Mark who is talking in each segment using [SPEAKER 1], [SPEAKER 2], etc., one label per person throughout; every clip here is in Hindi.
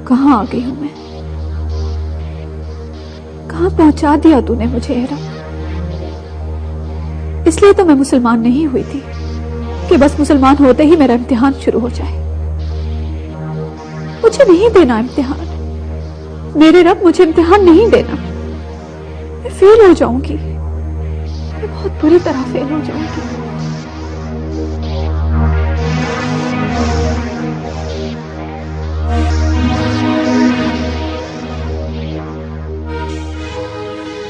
[SPEAKER 1] कहाँ आ गई हूं मैं? कहाँ पहुंचा दिया तूने मुझे हेरा? इसलिए तो मैं मुसलमान नहीं हुई थी कि बस मुसलमान होते ही मेरा इम्तिहान शुरू हो जाए। मुझे नहीं देना इम्तिहान, मेरे रब मुझे इम्तिहान नहीं देना। मैं फेल हो जाऊंगी, मैं बहुत बुरी तरह फेल हो जाऊंगी।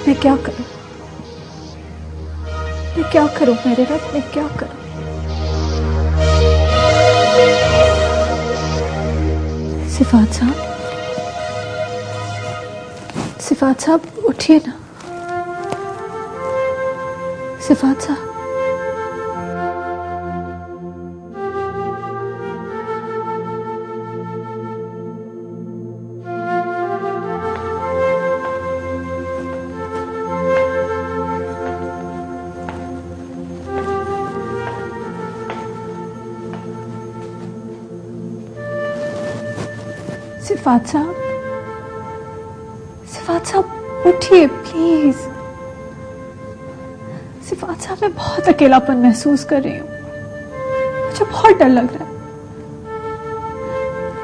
[SPEAKER 1] मैं क्या करूं? मैं क्या करूं मेरे रब, मैं क्या करूं? सिफात साहब, सिफात साहब उठिए ना। सिफात साहब, सिफात साहब, सिफात साहब उठिए प्लीज। सिफात साहब, मैं बहुत अकेलापन महसूस कर रही हूँ, मुझे बहुत डर लग रहा है।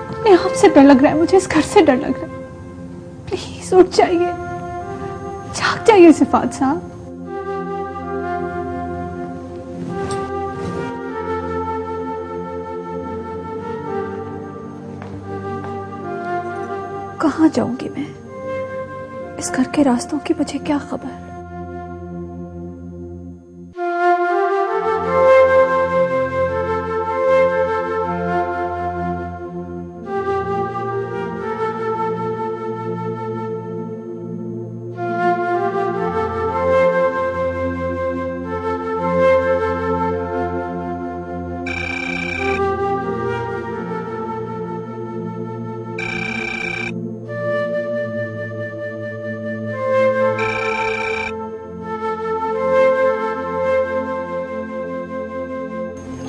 [SPEAKER 1] अपने आप से डर लग रहा है, मुझे इस घर से डर लग रहा है। प्लीज उठ जाइए, जाग जाइए सिफात साहब। कहाँ जाऊंगी मैं? इस घर के रास्तों की मुझे क्या खबर?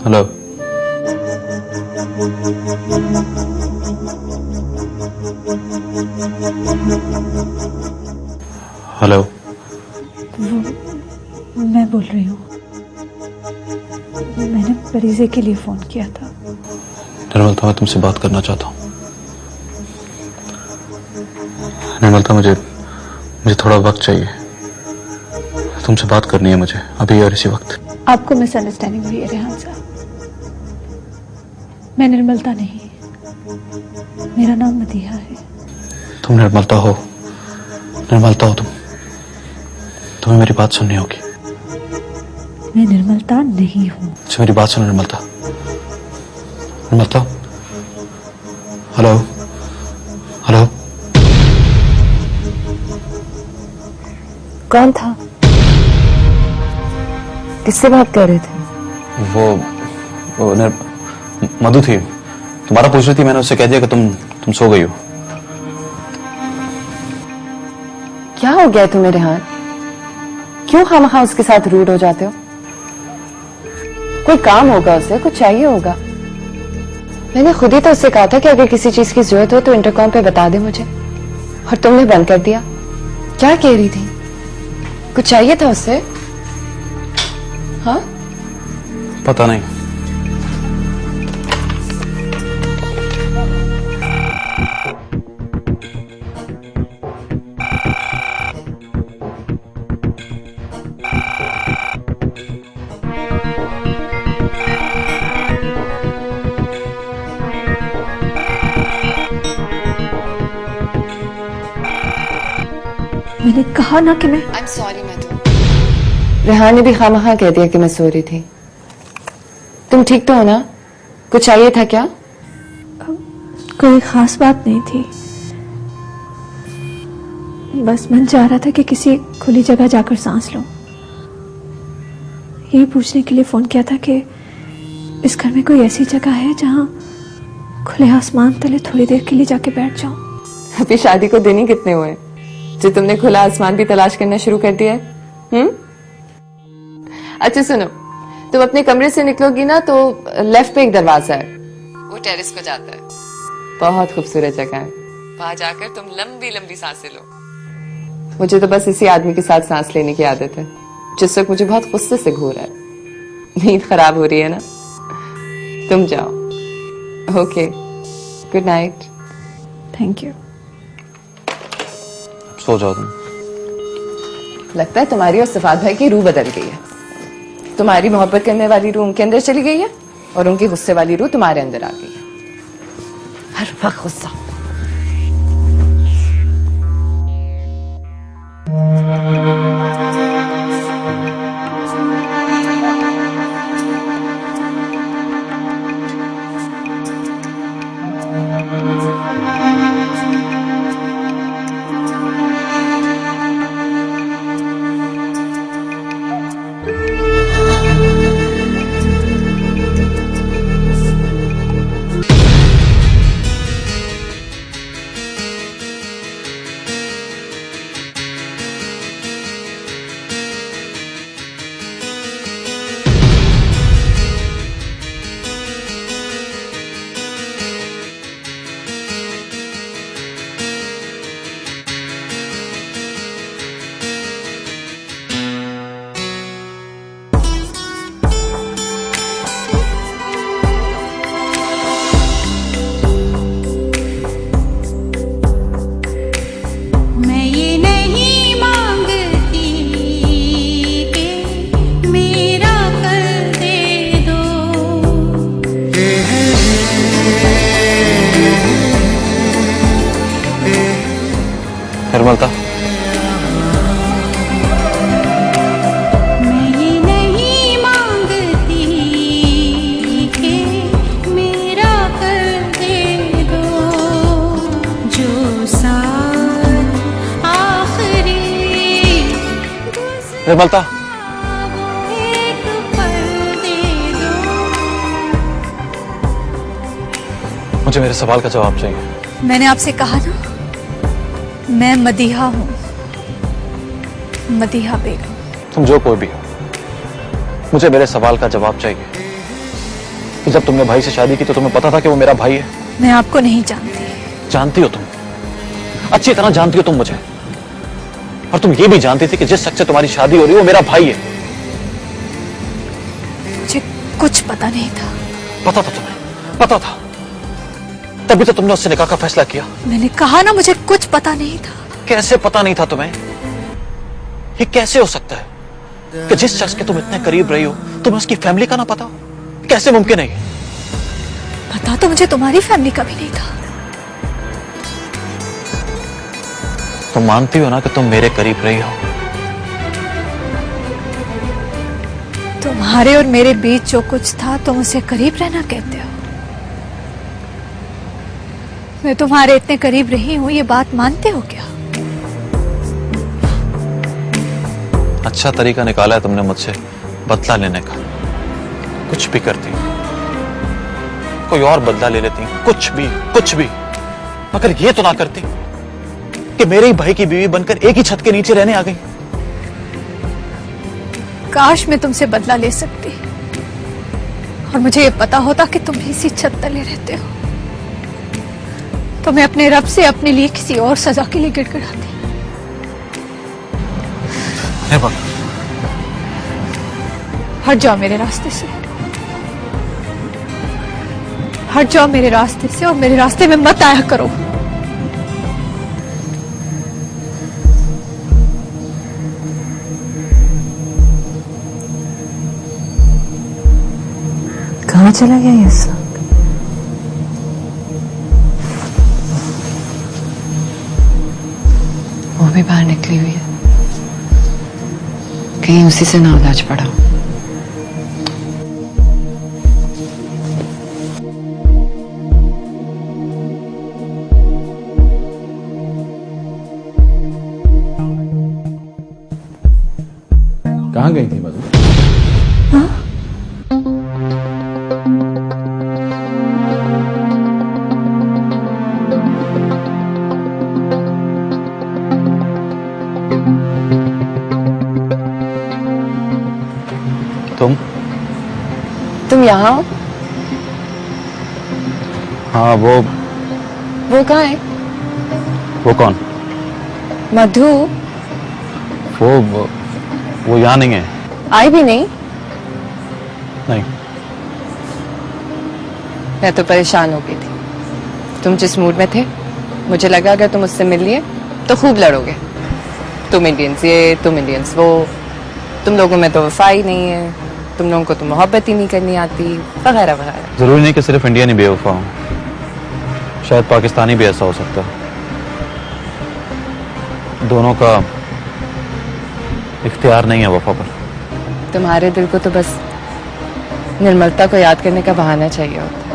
[SPEAKER 2] Hello, hello.
[SPEAKER 1] मैं बोल रही हूँ, मैंने फरीजे के लिए फोन किया था।
[SPEAKER 2] निर्मलता, मैं तुमसे बात करना चाहता हूँ। निर्मलता, मुझे थोड़ा वक्त चाहिए। तुमसे बात करनी है मुझे अभी और इसी वक्त।
[SPEAKER 1] आपको मिसअंडरस्टैंडिंग हुई है रेहान साहब। मैं निर्मलता नहीं, मेरा नाम मदीहा है।
[SPEAKER 2] तुम निर्मलता हो, निर्मलता हो तुम। तुम्हें मेरी बात सुननी होगी।
[SPEAKER 1] मैं निर्मलता नहीं हूँ।
[SPEAKER 2] अच्छा, मेरी बात सुनो निर्मलता। निर्मलता, हेलो, हेलो।
[SPEAKER 3] कौन था? किससे बात कर रहे थे?
[SPEAKER 2] वो मधु थी, तुम्हारा पूछ रही थी। मैंने उससे कह दिया कि तुम सो गई हो।
[SPEAKER 3] क्या हो गया तुम्हें रेहान? क्यों खामखा उसके साथ रूड हो जाते हो? कोई काम होगा उसे, कुछ चाहिए होगा। मैंने खुद ही तो उससे कहा था कि अगर किसी चीज की जरूरत हो तो इंटरकॉम पे बता दे मुझे, और तुमने बंद कर दिया। क्या कह रही थी? कुछ चाहिए था उससे? हाँ,
[SPEAKER 2] पता नहीं।
[SPEAKER 1] मैंने कहा ना कि मैं
[SPEAKER 3] आई एम सॉरी मधु। रेहान ने भी खामखा कह दिया कि मैं सो रही थी। तुम ठीक तो हो ना? कुछ चाहिए था क्या?
[SPEAKER 1] कोई खास बात नहीं थी, बस मन चाह रहा था कि किसी खुली जगह जाकर सांस लूं। यही पूछने के लिए फोन किया था कि इस घर में कोई ऐसी जगह है जहां खुले आसमान तले थोड़ी देर के लिए जाके बैठ जाऊं।
[SPEAKER 3] अभी शादी को दिन ही कितने हुए जो तुमने खुला आसमान भी तलाश करना शुरू कर दिया है? अच्छा सुनो, तुम अपने कमरे से निकलोगी ना तो लेफ्ट पे एक दरवाजा है, वो टेरेस को जाता है। बहुत खूबसूरत जगह है। वहां जाकर तुम लंबी लंबी सांसें लो। मुझे तो बस इसी आदमी के साथ सांस लेने की आदत है, जिस वक्त मुझे बहुत गुस्से से घूर है। नींद खराब हो रही है ना? तुम जाओ। Okay, good night.
[SPEAKER 1] Thank you.
[SPEAKER 2] सो जाओ तुम।
[SPEAKER 3] लगता है तुम्हारी और सफाद भाई की रूह बदल गई है। तुम्हारी मोहब्बत करने वाली रूह उनके अंदर चली गई है और उनकी गुस्से वाली रूह तुम्हारे अंदर आ गई है। हर वक्त गुस्सा।
[SPEAKER 2] निर्मलता,
[SPEAKER 4] मैं ये नहीं मांगती कि मेरा कर दे दो, जो साथ आखिरी
[SPEAKER 2] निर्मलता,
[SPEAKER 4] एक पल दे दो।
[SPEAKER 2] मुझे मेरे सवाल का जवाब चाहिए।
[SPEAKER 1] मैंने आपसे कहा ना, मैं मदीहा हूं, मदीहा बेगम।
[SPEAKER 2] तुम जो कोई भी हो, मुझे मेरे सवाल का जवाब चाहिए कि जब तुमने भाई से शादी की तो तुम्हें पता था कि वो मेरा भाई है?
[SPEAKER 1] मैं आपको नहीं जानती।
[SPEAKER 2] जानती हो तुम, अच्छी तरह जानती हो तुम मुझे, और तुम ये भी जानती थी कि जिस शख्स से तुम्हारी शादी हो रही है वो मेरा भाई है।
[SPEAKER 1] मुझे कुछ पता नहीं था।
[SPEAKER 2] पता था तुम्हें, पता था, तभी तो तुमने उससे निकाह का फैसला किया।
[SPEAKER 1] मैंने कहा ना, मुझे कुछ पता नहीं था।
[SPEAKER 2] कैसे पता नहीं था तुम्हें? ये कैसे हो सकता है कि जिस शख्स के तुम इतने करीब रही हो तुम्हें उसकी फैमिली का ना पता हो? कैसे मुमकिन है ये?
[SPEAKER 1] पता तो मुझे तुम्हारी फैमिली का भी नहीं था।
[SPEAKER 2] तुम मानती हो ना कि तुम मेरे करीब रही हो?
[SPEAKER 1] तुम्हारे और मेरे बीच जो कुछ था तुम उसे करीब रहना कहते हो। मैं तुम्हारे इतने करीब रही हूं, ये बात मानते हो क्या?
[SPEAKER 2] अच्छा तरीका निकाला है तुमने मुझसे बदला लेने का। कुछ भी करती, कोई और बदला ले लेती, कुछ भी, मगर ये तो ना करती कि मेरे ही भाई की बीवी बनकर एक ही छत के नीचे रहने आ गई।
[SPEAKER 1] काश मैं तुमसे बदला ले सकती और मुझे ये पता होता कि तुम इसी छत तले रहते हो, तो मैं अपने रब से अपने लिए किसी और सजा के लिए गिड़गिड़ाती। हट जाओ मेरे रास्ते से, हट जाओ मेरे रास्ते से, और मेरे रास्ते में मत आया करो।
[SPEAKER 3] कहाँ चला गया ये सब? वो भी बाहर निकली हुई है, कहीं उसी से ना उलझ पड़ा।
[SPEAKER 5] कहाँ गई थी मधु?
[SPEAKER 3] तुम यहाँ हो?
[SPEAKER 2] हाँ, वो
[SPEAKER 3] कहाँ है?
[SPEAKER 2] वो कौन?
[SPEAKER 3] मधु
[SPEAKER 2] वो यहाँ नहीं है।
[SPEAKER 3] आई भी नहीं?
[SPEAKER 2] नहीं।
[SPEAKER 3] मैं तो परेशान हो गई थी। तुम जिस मूड में थे, मुझे लगा अगर तुम उससे मिल लिए तो खूब लड़ोगे। तुम इंडियंस ये, तुम इंडियंस वो, तुम लोगों में तो वफा ही नहीं है, तुम लोगों को तो मोहब्बत ही नहीं करनी आती, वगैरह वगैरह।
[SPEAKER 2] जरूरी नहीं कि सिर्फ इंडियन ही बेवफा हो, शायद पाकिस्तानी भी ऐसा हो सकता है। दोनों का इख्तियार नहीं है वफा पर।
[SPEAKER 3] तुम्हारे दिल को तो बस निर्मलता को याद करने का बहाना चाहिए होता है।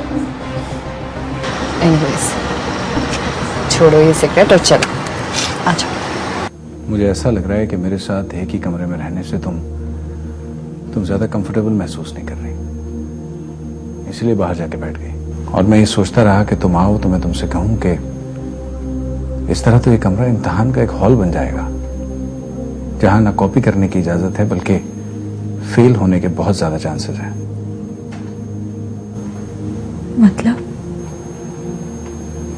[SPEAKER 3] एनीवेज, छोड़ो ये सिगरेट और चलो आ जाओ।
[SPEAKER 5] मुझे ऐसा लग रहा है कि मेरे साथ एक ही कमरे में रहने से तुम ज्यादा कंफर्टेबल महसूस नहीं कर रही, इसलिए बाहर जाके बैठ गई। और मैं ये सोचता रहा कि तुम आओ तो मैं तुमसे कहूं कि इस तरह तो ये कमरा इम्तिहान का एक हॉल बन जाएगा, जहां ना कॉपी करने की इजाजत है बल्कि फेल होने के बहुत ज्यादा चांसेस हैं।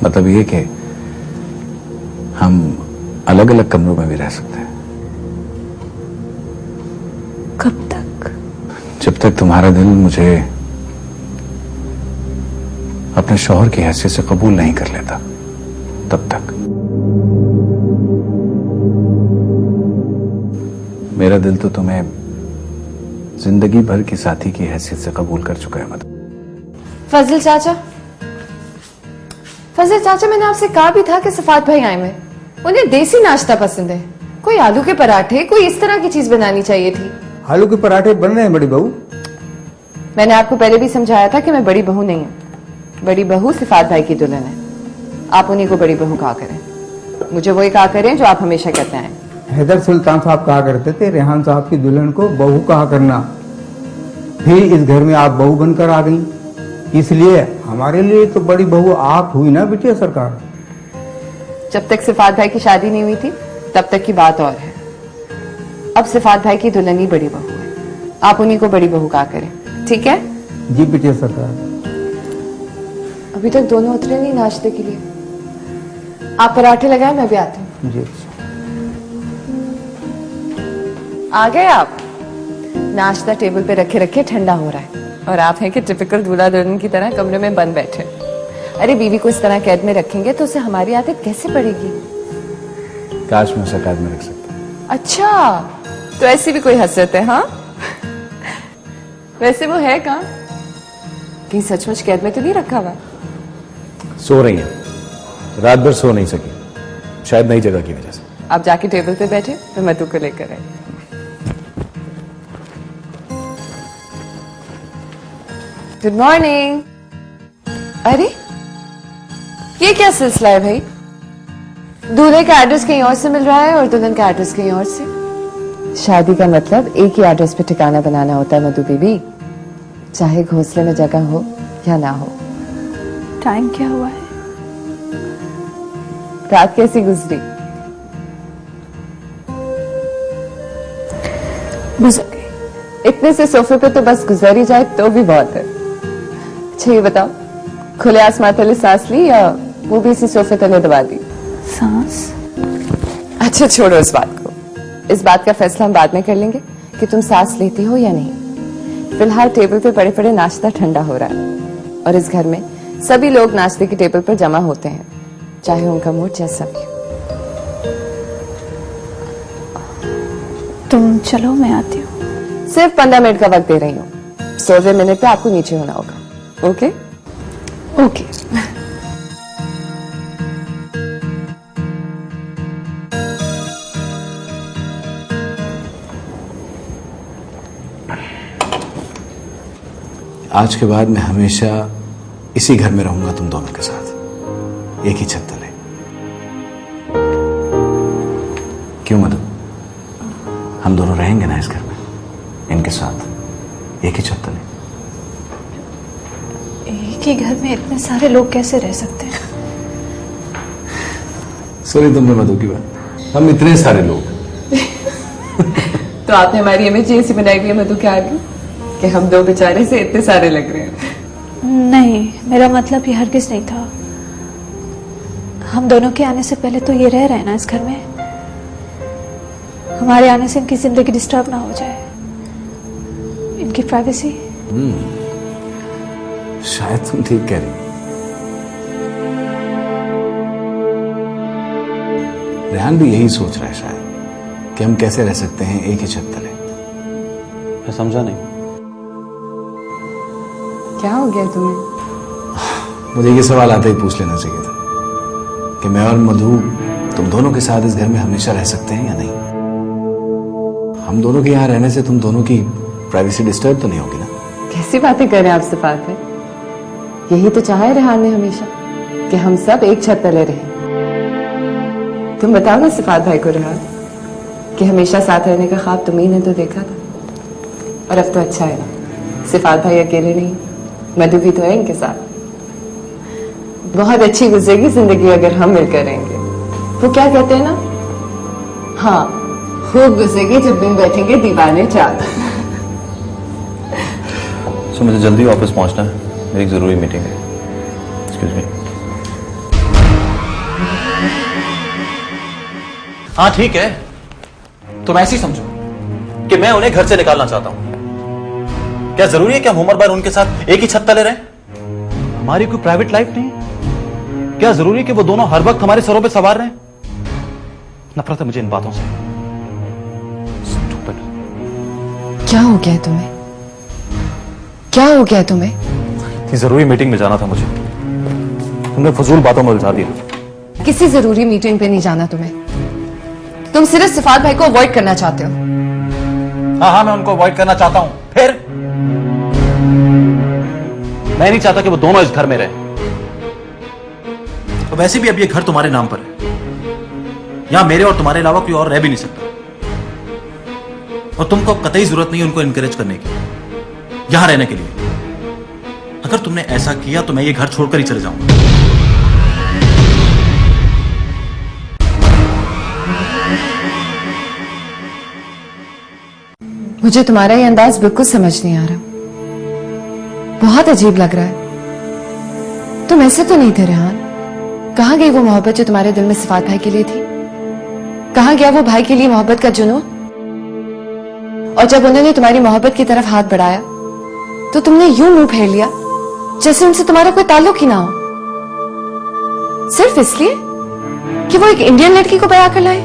[SPEAKER 5] मतलब ये कि हम अलग अलग कमरों में भी रह सकते हैं।
[SPEAKER 1] कब तक?
[SPEAKER 5] जब तक तुम्हारा दिल मुझे अपने शौहर की हैसियत से कबूल नहीं कर लेता, तब तक। मेरा दिल तो तुम्हें जिंदगी भर की साथी की हैसियत से कबूल कर चुका है। मतलब
[SPEAKER 3] फजल चाचा, मैंने आपसे कहा भी था कि सफात भाई आए हुए, उन्हें देसी नाश्ता पसंद है। कोई आलू के पराठे, कोई इस तरह की चीज बनानी चाहिए थी।
[SPEAKER 6] आलू के पराठे बन रहे हैं बड़ी बहू।
[SPEAKER 3] मैंने आपको पहले भी समझाया था कि मैं बड़ी बहू नहीं हूँ। बड़ी बहू सिफात भाई की दुल्हन है। आप उन्हीं को बड़ी बहू कहा करें, मुझे वही कहा करें जो आप हमेशा कहते हैं।
[SPEAKER 6] हैदर सुल्तान साहब कहा करते थे रेहान साहब की दुल्हन को बहू कहा करना। फिर इस घर में आप बहू बनकर आ गई, इसलिए हमारे लिए तो बड़ी बहू आप हुई ना बिटिया सरकार।
[SPEAKER 3] जब तक सिफात भाई की शादी नहीं हुई थी तब तक की बात और है। अब सिफात भाई की दुल्हन ही बड़ी बहू है, आप उन्हीं को बड़ी बहू कहा करें, ठीक है?
[SPEAKER 6] जी बिटिया सरकार।
[SPEAKER 3] अभी तक दोनों उतरे नहीं नाश्ते के लिए। आप पराठे लगाए, मैं भी आती हूँ।
[SPEAKER 6] जी
[SPEAKER 3] आ गए आप? नाश्ता टेबल पे रखे रखे ठंडा हो रहा है और आप हैं कि टिपिकल दूल्हा दुल्हन की तरह कमरे में बंद बैठे। अरे बीवी को इस तरह कैद में रखेंगे तो उसे हमारी आदत कैसे पड़ेगी?
[SPEAKER 5] काश मैं उसे कैद में रख सकता।
[SPEAKER 3] अच्छा, तो ऐसी भी कोई हसरत है? हाँ वैसे वो है कहाँ? कहीं सचमुच कैद में तो नहीं रखा हुआ?
[SPEAKER 5] सो रही है, रात भर सो नहीं सकी, शायद नई जगह की वजह से।
[SPEAKER 3] आप जाके टेबल पे बैठे, मैं मधु को लेकर आई। Good morning. अरे ये क्या सिलसिला है भाई? दूल्हे का एड्रेस कहीं और से मिल रहा है और दुल्हन का एड्रेस कहीं और से। शादी का मतलब एक ही एड्रेस पे ठिकाना बनाना होता है मधु बीबी, चाहे घोंसले में जगह हो या ना हो।
[SPEAKER 1] टाइम क्या हुआ है?
[SPEAKER 3] रात कैसी गुजरी?
[SPEAKER 1] गुजर गई।
[SPEAKER 3] इतने से सोफे पे तो बस गुजर ही जाए तो भी बहुत है। अच्छा ये बताओ, खुले आसमान तले सांस ली या वो भी इसी सोफे तले दबा दी?
[SPEAKER 1] सांस?
[SPEAKER 3] अच्छा छोड़ो इस बात को। इस बात का फैसला हम बाद में कर लेंगे कि तुम सांस लेती हो या नहीं। फिलहाल टेबल पे पड़े पड़े नाश्ता ठंडा हो रहा है और इस घर में सभी लोग नाश्ते की टेबल पर जमा होते हैं, चाहे उनका मूड जैसा भी।
[SPEAKER 1] तुम चलो, मैं आती हूँ।
[SPEAKER 3] सिर्फ 15 मिनट का वक्त दे रही हूँ। 16वें मिनट पे आपको नीचे होना होगा। ओके?
[SPEAKER 1] ओके।
[SPEAKER 5] आज के बाद मैं हमेशा इसी घर में रहूंगा तुम दोनों के साथ, एक ही छत तले। क्यों मधु? हम दोनों रहेंगे ना इस घर में, इनके साथ एक ही छत तले।
[SPEAKER 1] एक ही घर में इतने सारे लोग कैसे रह सकते हैं?
[SPEAKER 5] सुनी तुमने मधु की बात? हम इतने सारे लोग।
[SPEAKER 3] तो आपने हमारी इमेज ऐसी बनाई हुई है मधु के आगे कि हम दो बेचारे से इतने सारे लग रहे हैं।
[SPEAKER 1] नहीं, मेरा मतलब ये हरगिज नहीं था। हम दोनों के आने से पहले तो ये रह रहे हैं ना इस घर में। हमारे आने से इनकी जिंदगी डिस्टर्ब ना हो जाए, इनकी प्राइवेसी।
[SPEAKER 5] शायद तुम ठीक कह रही हो। रेहान भी यही सोच रहा है शायद कि हम कैसे रह सकते हैं एक ही छत तले।
[SPEAKER 2] मैं समझा नहीं।
[SPEAKER 3] क्या हो गया तुम्हें?
[SPEAKER 5] मुझे ये सवाल आते ही पूछ लेना चाहिए था कि मैं और मधु तुम दोनों के साथ इस घर में हमेशा रह सकते हैं या नहीं। हम दोनों के यहाँ रहने से तुम दोनों की प्राइवेसी डिस्टर्ब तो नहीं होगी ना?
[SPEAKER 3] कैसी बातें कर रहे हैं आप सिफात भाई? यही तो चाहा है रेहान ने हमेशा कि हम सब एक छत तले रहें। तुम बताओ ना सिफात भाई को रेहान कि हमेशा साथ रहने का ख्वाब तुम्ही ने तो देखा था, और अब तो अच्छा है ना, सिफात भाई अकेले नहीं, मधु भी तो है इनके साथ। बहुत अच्छी गुजरेगी जिंदगी अगर हम मिलकर रहेंगे। वो क्या कहते हैं ना, हाँ खूब गुजरेगी जब दिन बैठेंगे दीवाने चार।
[SPEAKER 2] सो मुझे जल्दी ऑफिस पहुंचना है, मेरी एक जरूरी मीटिंग है। Excuse me. हाँ ठीक है, तुम ऐसे ही समझो कि मैं उन्हें घर से निकालना चाहता हूं। क्या जरूरी है कि हम उम्र भर उनके साथ एक ही छत तले रहें? हमारी कोई प्राइवेट लाइफ नहीं? क्या जरूरी है कि वो दोनों हर वक्त हमारे सरों पे सवार रहें? नफरत है मुझे इन बातों से। Stupid.
[SPEAKER 3] क्या हो गया तुम्हें? क्या हो गया तुम्हें?
[SPEAKER 2] इतनी जरूरी मीटिंग में जाना था मुझे, तुमने फजूल बातों में उलझा दिया।
[SPEAKER 3] किसी जरूरी मीटिंग पे नहीं जाना तुम्हें। तुम सिर्फ सिफात भाई को अवॉइड करना चाहते हो।
[SPEAKER 2] हाँ मैं उनको अवॉइड करना चाहता हूं। फिर मैं नहीं चाहता कि वो दोनों इस घर में रहे। तो वैसे भी अब ये घर तुम्हारे नाम पर है, यहां मेरे और तुम्हारे अलावा कोई और रह भी नहीं सकता, और तुमको कतई जरूरत नहीं उनको इनकरेज करने की यहां रहने के लिए। अगर तुमने ऐसा किया तो मैं ये घर छोड़कर ही चले जाऊंगा।
[SPEAKER 3] मुझे तुम्हारा ये अंदाज बिल्कुल समझ नहीं आ रहा, बहुत अजीब लग रहा है। तुम ऐसे तो नहीं थे रेहान। कहां गई वो मोहब्बत जो तुम्हारे दिल में सिफात भाई के लिए थी? कहां गया वो भाई के लिए मोहब्बत का जुनून? और जब उन्होंने तुम्हारी मोहब्बत की तरफ हाथ बढ़ाया तो तुमने यूं मुंह फेर लिया जैसे उनसे तुम्हारा कोई ताल्लुक ही ना हो, सिर्फ इसलिए कि वो एक इंडियन लड़की को ब्याह कर लाए।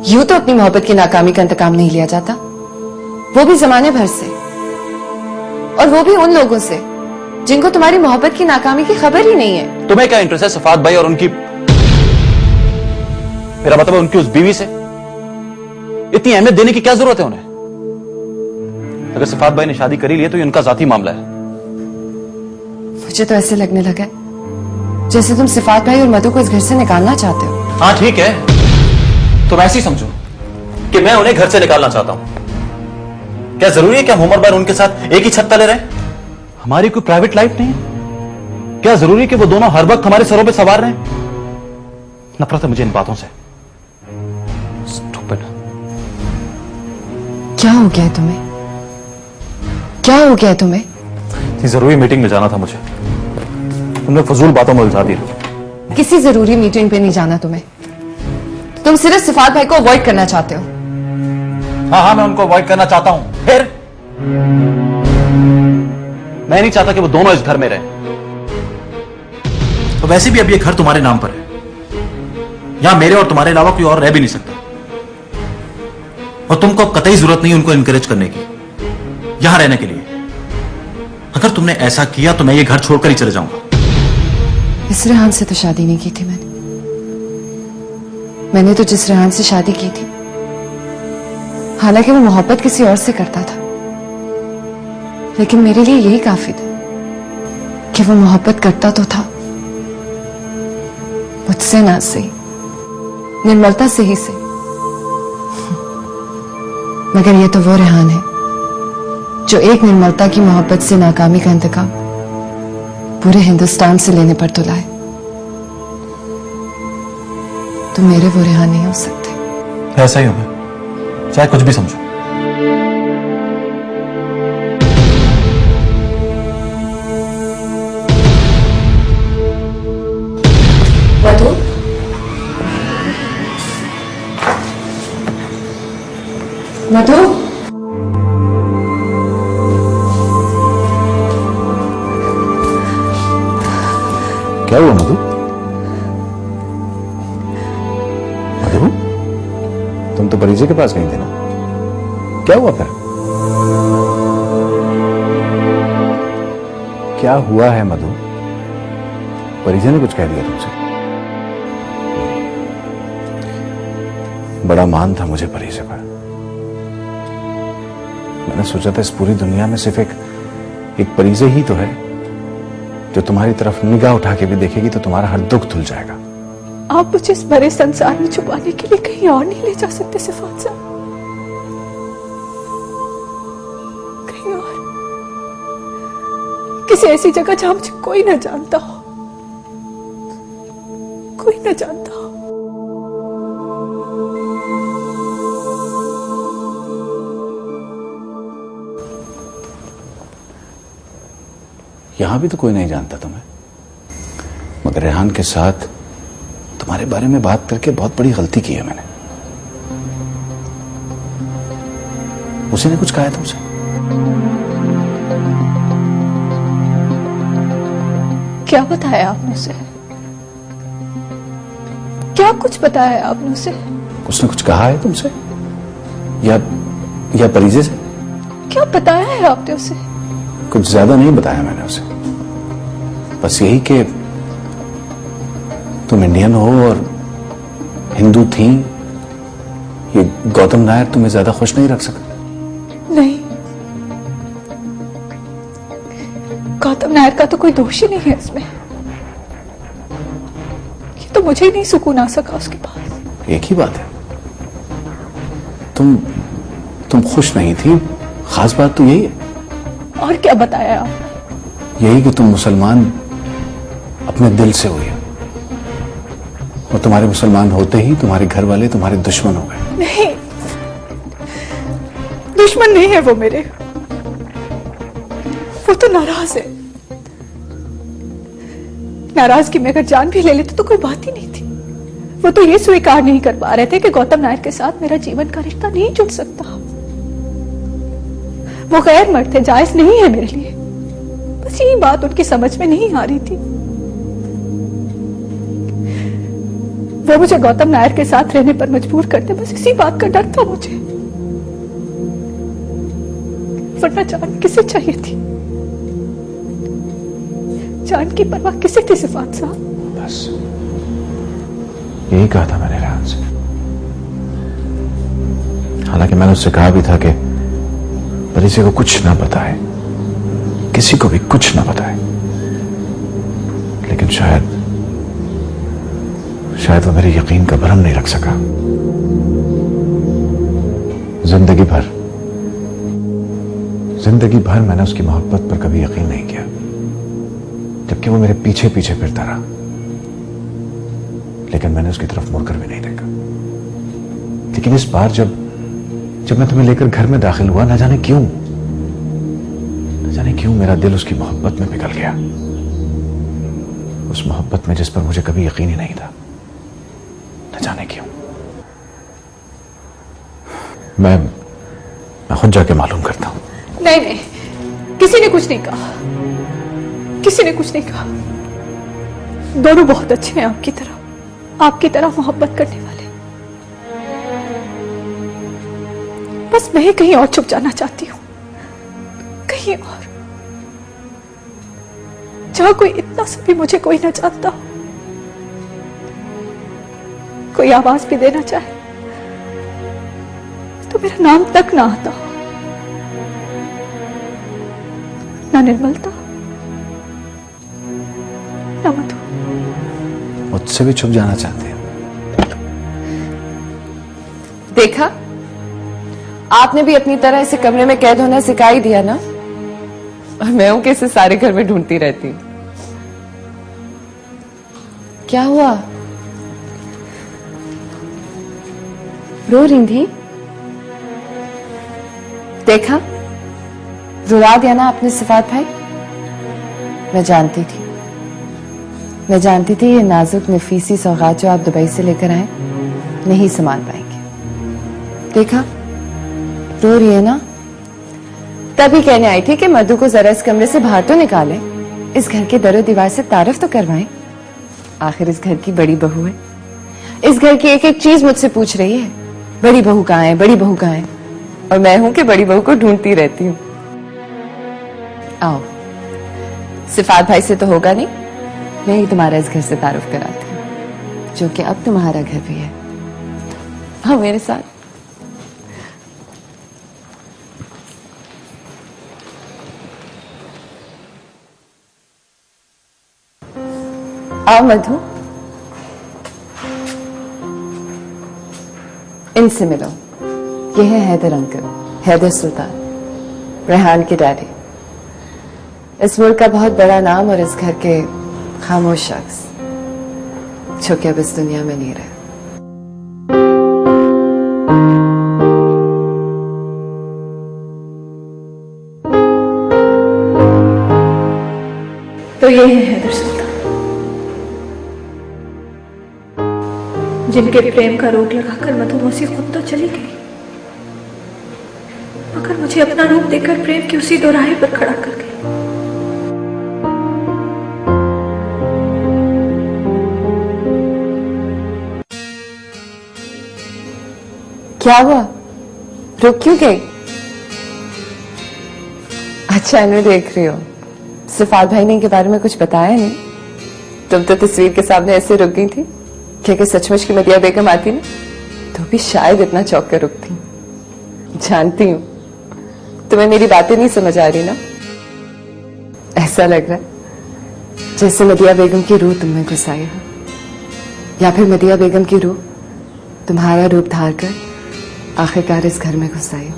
[SPEAKER 3] यूं तो अपनी मोहब्बत की नाकामी का इंतकाम नहीं लिया जाता, वो भी जमाने भर से, और वो भी उन लोगों से जिनको तुम्हारी मोहब्बत की नाकामी की खबर ही नहीं है।
[SPEAKER 2] तुम्हें क्या इंटरेस्ट है सफात भाई और उनकी, मेरा मतलब है उनकी उस बीवी से? इतनी अहमियत देने की क्या जरूरत है उन्हें? अगर सफात भाई ने शादी करी ली है तो ये उनका जाती मामला है।
[SPEAKER 3] मुझे तो ऐसे लगने लगा है जैसे तुम सिफात भाई और मधु को इस घर से निकालना चाहते हो।
[SPEAKER 2] हाँ ठीक है, तुम ऐसे ही समझो कि मैं उन्हें घर से निकालना चाहता हूं। क्या जरूरी है कि हम उम्र भर उनके साथ एक ही छत तले रहें? हमारी कोई प्राइवेट लाइफ नहीं? क्या जरूरी है कि वो दोनों हर वक्त हमारे सरों पे सवार रहें? नफरत है मुझे इन बातों से। Stupid.
[SPEAKER 3] क्या हो गया तुम्हें? क्या हो गया तुम्हें?
[SPEAKER 2] इतनी जरूरी मीटिंग में जाना था मुझे, तुमने फजूल बातों में उलझा दिया।
[SPEAKER 3] किसी जरूरी मीटिंग पे नहीं जाना तुम्हें। तुम सिर्फ सिफात भाई को अवॉइड करना चाहते हो।
[SPEAKER 2] हाँ मैं उनको अवॉइड करना चाहता हूं। फिर मैं नहीं चाहता कि वो दोनों इस घर में रहे। तो वैसे भी अब ये घर तुम्हारे नाम पर है, यहां मेरे और तुम्हारे अलावा कोई और रह भी नहीं सकता, और तुमको कतई जरूरत नहीं उनको इनकरेज करने की यहां रहने के लिए। अगर तुमने ऐसा किया तो मैं ये घर छोड़कर ही चले जाऊंगा।
[SPEAKER 3] इस रेहान से तो शादी नहीं की थी मैंने तो जिस रेहान से शादी की थी, हालांकि वो मोहब्बत किसी और से करता था, लेकिन मेरे लिए यही काफी था कि वो मोहब्बत करता तो था मुझसे ना सही, निर्मलता से ही से। मगर ये तो वो रेहान है जो एक निर्मलता की मोहब्बत से नाकामी का इंतकाम पूरे हिंदुस्तान से लेने पर तुला है। तुम मेरे वो रेहान नहीं हो सकते।
[SPEAKER 2] ऐसा ही हूं मैं, चाहे कुछ भी समझो।
[SPEAKER 3] मधु, मधु,
[SPEAKER 5] क्या हुआ मधु? मधु, तुम तो परिजय के पास गई थी ना, क्या हुआ फिर? क्या हुआ है मधु? परिजय ने कुछ कह दिया तुमसे? बड़ा मान था मुझे परिजय पर। मैंने सोचा था इस पूरी दुनिया में सिर्फ एक परिजय ही तो है जो तुम्हारी तरफ निगाह उठा के भी देखेगी तो तुम्हारा हर दुख धुल जाएगा।
[SPEAKER 1] आप मुझे इस बड़े संसार में छुपाने के लिए कहीं और नहीं ले जा सकते सिफात साहब, कहीं और, किसी ऐसी जगह जहां मुझे कोई न जानता हो, कोई न जानता हो।
[SPEAKER 5] यहां भी तो कोई नहीं जानता तुम्हें, मगर रेहान के साथ तुम्हारे बारे में बात करके बहुत बड़ी गलती की है मैंने। उसी ने कुछ कहा है तुमसे?
[SPEAKER 1] क्या बताया आपने उसे? क्या कुछ बताया आपने उसे?
[SPEAKER 5] उसने कुछ कहा है तुमसे या परिजय से?
[SPEAKER 1] क्या बताया है आपने उसे?
[SPEAKER 5] कुछ ज्यादा नहीं बताया मैंने उसे, बस यही कि तुम इंडियन हो और हिंदू थी। ये गौतम नायर तुम्हें ज्यादा खुश नहीं रख सकता।
[SPEAKER 1] नहीं, गौतम नायर का तो कोई दोष ही नहीं है इसमें। ये तो मुझे ही नहीं सुकून आ सका उसके पास।
[SPEAKER 5] एक ही बात है, तुम खुश नहीं थी, खास बात तो यही है।
[SPEAKER 1] और क्या बताया आपने?
[SPEAKER 5] यही कि तुम मुसलमान अपने दिल से हुई हो और तुम्हारे मुसलमान होते ही तुम्हारे घर वाले तुम्हारे दुश्मन हो गए।
[SPEAKER 1] नहीं, दुश्मन नहीं है वो मेरे, वो तो नाराज है। नाराजगी में अगर जान भी ले लेते तो कोई बात ही नहीं थी। वो तो ये स्वीकार नहीं कर पा रहे थे कि गौतम नायर के साथ मेरा जीवन का रिश्ता नहीं जुड़ सकता। वो गैर मर्द थे, जायज नहीं है मेरे लिए। बस यही बात उनकी समझ में नहीं आ रही थी। वो मुझे गौतम नायर के साथ रहने पर मजबूर करते, बस इसी बात का डर था मुझे। वरना जान किसे चाहिए थी? जान की परवाह किसे थी सिफात साहब?
[SPEAKER 5] बस यही कहा था मैंने रेहान से। हालांकि मैंने उससे कहा भी था कि परिजय को कुछ ना बताए, किसी को भी कुछ ना बताए, लेकिन शायद वो मेरे यकीन का भरम नहीं रख सका। जिंदगी भर मैंने उसकी मोहब्बत पर कभी यकीन नहीं किया, जबकि वो मेरे पीछे पीछे फिरता रहा, लेकिन मैंने उसकी तरफ मुड़कर भी नहीं देखा। लेकिन इस बार जब मैं तुम्हें लेकर घर में दाखिल हुआ, न जाने क्यों मेरा दिल उसकी मोहब्बत में पिघल गया। उस मोहब्बत में जिस पर मुझे कभी यकीन ही नहीं था, न जाने क्यों। मैं खुद जाके मालूम करता हूं।
[SPEAKER 1] नहीं, किसी ने कुछ नहीं कहा, किसी ने कुछ नहीं कहा। दोनों बहुत अच्छे हैं आपकी तरह मोहब्बत करने वाले। बस मैं ही कहीं और छुप जाना चाहती हूं, कहीं और, जहां कोई इतना सा भी मुझे कोई ना जानता हो, कोई आवाज भी देना चाहे तो मेरा नाम तक ना आता हो, ना निर्मलता, ना मधु।
[SPEAKER 5] मुझसे भी छुप जाना चाहते हैं?
[SPEAKER 3] देखा, आपने भी अपनी तरह इसे कमरे में कैद होना सिखा ही दिया ना, और मैं हूं कि इसे सारे घर में ढूंढती रहती। क्या हुआ? रो रही थी? देखा, रुला दिया ना आपने सिफात भाई। मैं जानती थी मैं जानती थी ये नाजुक नफीसी सौगात जो आप दुबई से लेकर आए नहीं संभाल पाएंगे। देखा, रो रही है ना। तभी कहने आई थी कि मधु को जरा इस कमरे से बाहर तो निकालें, इस घर के दरो दीवार से तारफ तो करवाएं। आखिर इस घर की बड़ी बहू है, इस घर की एक एक चीज मुझसे पूछ रही है, बड़ी बहू कहाँ है, बड़ी बहू कहाँ है। और मैं हूं कि बड़ी बहू को ढूंढती रहती हूँ। आओ, सिफात भाई से तो होगा नहीं, मैं ही तुम्हारा इस घर से तारुफ कराती हूँ, जो कि अब तुम्हारा घर भी है। हाँ, मेरे साथ। आओ मधु, इनसे मिलो। ये है हैदर अंकल, हैदर सुल्तान, रेहान के डैडी। इस मुल्क का बहुत बड़ा नाम और इस घर के खामोश शख्स जो कि अब इस दुनिया में नहीं रहे।
[SPEAKER 1] तो ये है हैदर सुल्तान, जिनके प्रेम का रोग लगाकर मधु मौसी खुद तो चली गई, मगर मुझे अपना रूप देकर प्रेम की उसी दोराहे पर खड़ा कर गई।
[SPEAKER 3] क्या हुआ, रुक क्यों गई? अच्छा, इन्हें देख रही हो। सिफात भाई ने इनके बारे में कुछ बताया नहीं? तुम तो तस्वीर के सामने ऐसे रुक गई थी कि सचमुच की मदिया बेगम आती ना तो भी शायद इतना चौंक कर रुकती। जानती हूं तुम्हें मेरी बातें नहीं समझ आ रही ना। ऐसा लग रहा है जैसे मदिया बेगम की रूह तुम में घुस आई हो, या फिर मदिया बेगम की रूह तुम्हारा रूप धार कर आखिरकार इस घर में घुस आई हो।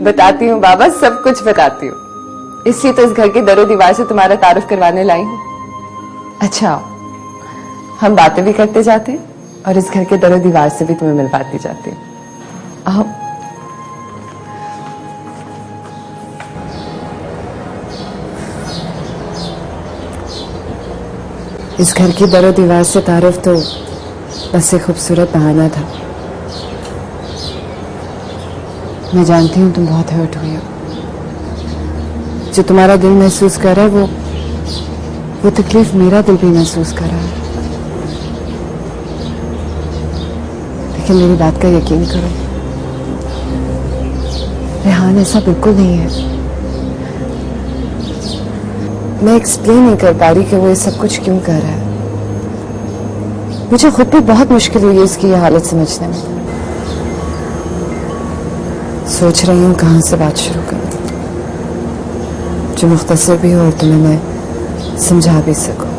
[SPEAKER 3] बताती हूँ बाबा, सब कुछ बताती हूँ। इसलिए तो इस घर की दरो दीवार से तुम्हारा तारुफ करवाने लाई हूँ। अच्छा, हम बातें भी करते जाते हैं और इस घर के दरो दीवार से भी तुम्हें मिलवाती जाती हूँ। आओ। इस घर की दरो दीवार से तारुफ तो बस एक खूबसूरत बहाना था। मैं जानती हूँ तुम बहुत हर्ट हुई हो। जो तुम्हारा दिल महसूस कर रहा है वो तकलीफ मेरा दिल भी महसूस कर रहा है। लेकिन मेरी बात का यकीन करो, रेहान ऐसा बिल्कुल नहीं है। मैं एक्सप्लेन नहीं कर पा रही कि वो ये सब कुछ क्यों कर रहा है। मुझे खुद भी बहुत मुश्किल हुई है इसकी ये हालत समझने में। सोच रही हूँ कहाँ से बात शुरू करूँ जो मुख्तसर भी हो और तुम्हें मैं समझा भी सकूं।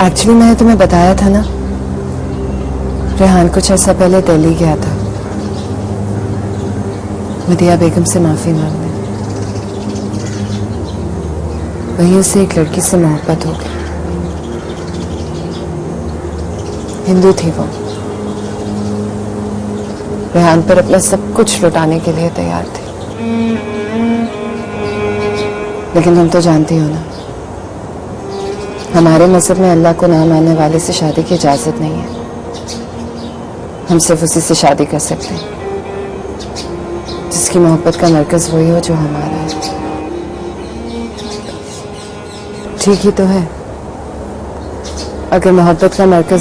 [SPEAKER 3] एक्चुअली मैंने तुम्हें बताया था ना, रेहान कुछ ऐसा पहले दिल्ली गया था मदिया बेगम से माफी मांगने। वहीं उसे एक लड़की से मोहब्बत हो गई। हिंदू थी वो, रेहान पर अपना सब कुछ लुटाने के लिए तैयार थी। लेकिन तुम तो जानती हो ना, हमारे मजहब में अल्लाह को ना मानने वाले से शादी की इजाजत नहीं है। हम सिर्फ उसी से शादी कर सकते हैं जिसकी मोहब्बत का मरकज वही हो जो हमारा है। ठीक ही तो है, अगर मोहब्बत का मरकज